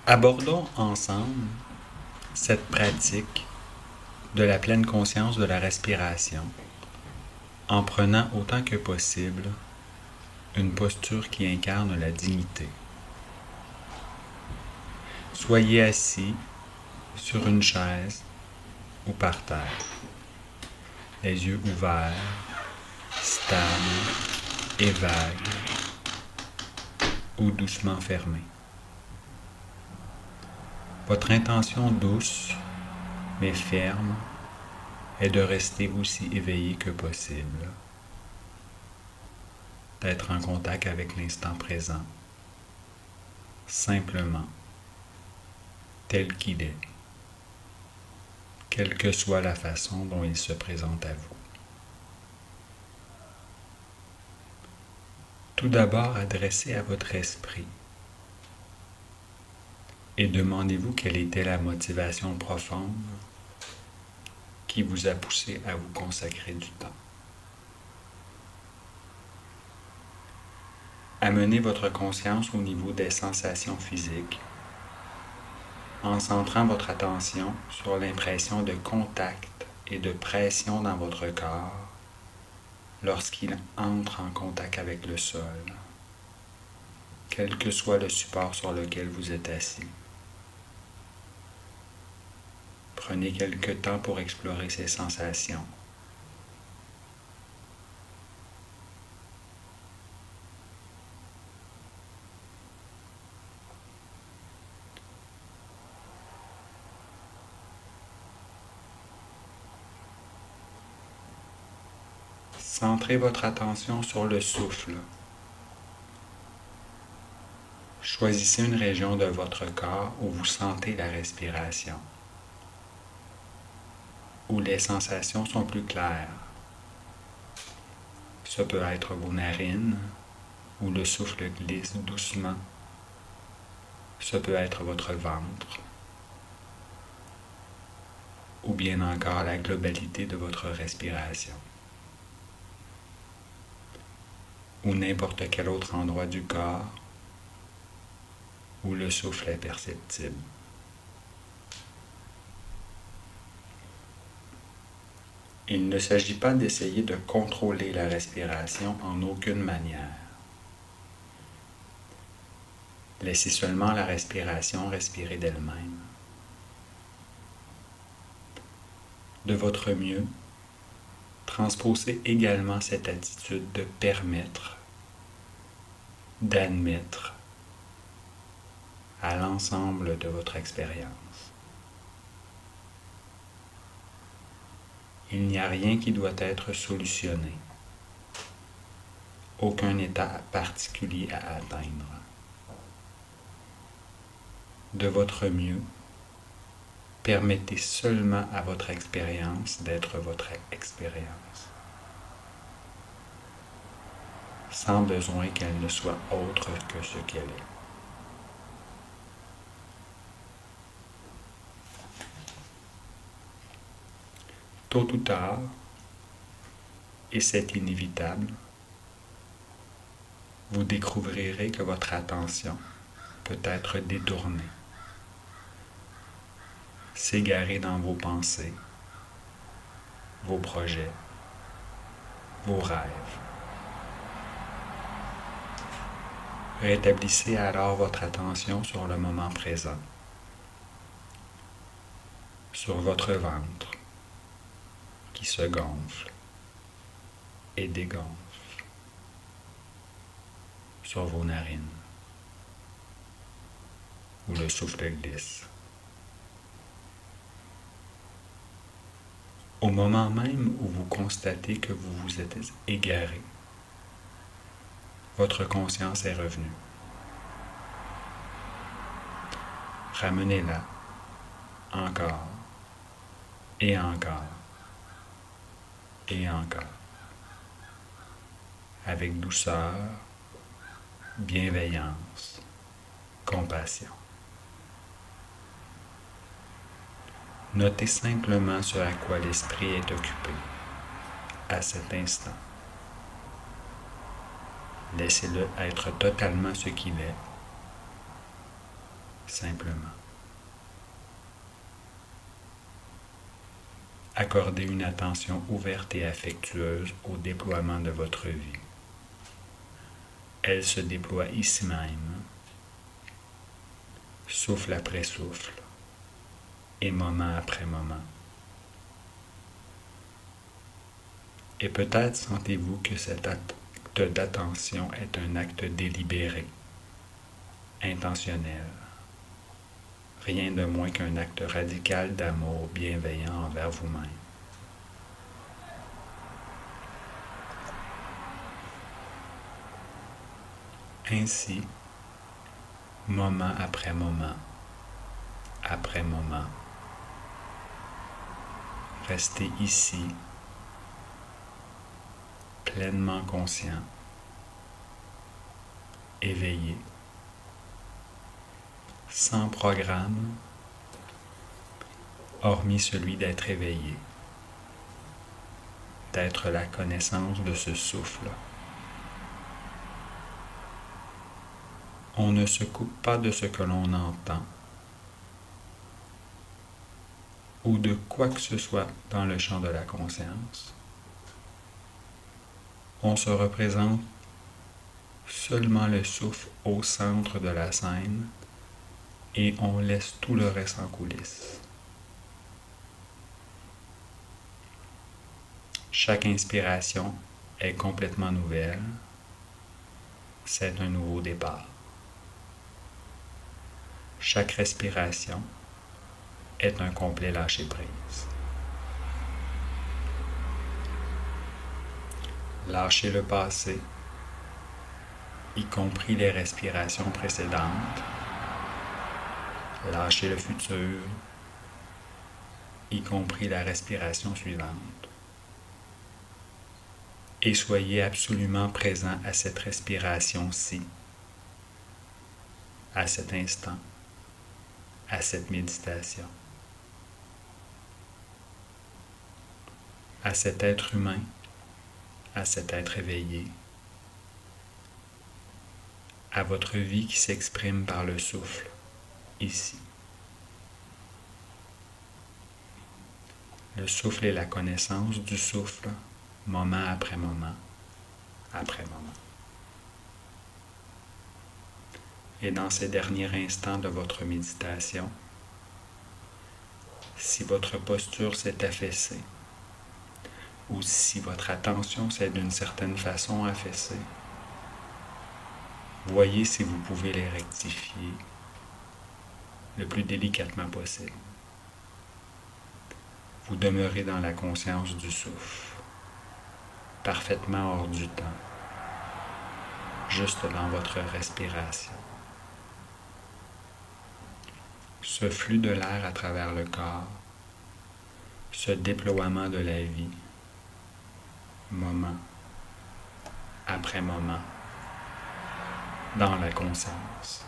Abordons ensemble cette pratique de la pleine conscience de la respiration en prenant autant que possible une posture qui incarne la dignité. Soyez assis sur une chaise ou par terre, les yeux ouverts, stables et vagues ou doucement fermés. Votre intention douce mais ferme est de rester aussi éveillé que possible, d'être en contact avec l'instant présent, simplement, tel qu'il est, quelle que soit la façon dont il se présente à vous. Tout d'abord, adressez à votre esprit et demandez-vous quelle était la motivation profonde qui vous a poussé à vous consacrer du temps. Amenez votre conscience au niveau des sensations physiques en centrant votre attention sur l'impression de contact et de pression dans votre corps lorsqu'il entre en contact avec le sol, quel que soit le support sur lequel vous êtes assis. Prenez quelque temps pour explorer ces sensations. Centrez votre attention sur le souffle. Choisissez une région de votre corps où vous sentez la respiration, où les sensations sont plus claires. Ce peut être vos narines, où le souffle glisse doucement. Ce peut être votre ventre, ou bien encore la globalité de votre respiration, ou n'importe quel autre endroit du corps où le souffle est perceptible. Il ne s'agit pas d'essayer de contrôler la respiration en aucune manière. Laissez seulement la respiration respirer d'elle-même. De votre mieux, transposez également cette attitude de permettre, d'admettre à l'ensemble de votre expérience. Il n'y a rien qui doit être solutionné, aucun état particulier à atteindre. De votre mieux, permettez seulement à votre expérience d'être votre expérience, sans besoin qu'elle ne soit autre que ce qu'elle est. Tôt ou tard, et c'est inévitable, vous découvrirez que votre attention peut être détournée, s'égarer dans vos pensées, vos projets, vos rêves. Rétablissez alors votre attention sur le moment présent, sur votre ventre qui se gonfle et dégonfle, sur vos narines où le souffle glisse. Au moment même où vous constatez que vous vous êtes égaré, votre conscience est revenue. Ramenez-la encore et encore et encore, avec douceur, bienveillance, compassion. Notez simplement ce à quoi l'esprit est occupé à cet instant. Laissez-le être totalement ce qu'il est simplement. Accordez une attention ouverte et affectueuse au déploiement de votre vie. Elle se déploie ici même, souffle après souffle et moment après moment. Et peut-être sentez-vous que cet acte d'attention est un acte délibéré, intentionnel, rien de moins qu'un acte radical d'amour bienveillant envers vous-même. Ainsi, moment après moment, restez ici, pleinement conscient, éveillé, sans programme, hormis celui d'être éveillé, d'être la connaissance de ce souffle. On ne se coupe pas de ce que l'on entend ou de quoi que ce soit dans le champ de la conscience. On se représente seulement le souffle au centre de la scène et on laisse tout le reste en coulisses. Chaque inspiration est complètement nouvelle. C'est un nouveau départ. Chaque respiration est un complet lâcher-prise. Lâchez le passé, y compris les respirations précédentes. Lâchez le futur, y compris la respiration suivante. Et soyez absolument présent à cette respiration-ci, à cet instant, à cette méditation, à cet être humain, à cet être éveillé, à votre vie qui s'exprime par le souffle, ici. Le souffle est la connaissance du souffle, moment après moment, après moment. Et dans ces derniers instants de votre méditation, si votre posture s'est affaissée, ou si votre attention s'est d'une certaine façon affaissée, voyez si vous pouvez les rectifier le plus délicatement possible. Vous demeurez dans la conscience du souffle, parfaitement hors du temps, juste dans votre respiration. Ce flux de l'air à travers le corps, ce déploiement de la vie, moment après moment, dans la conscience.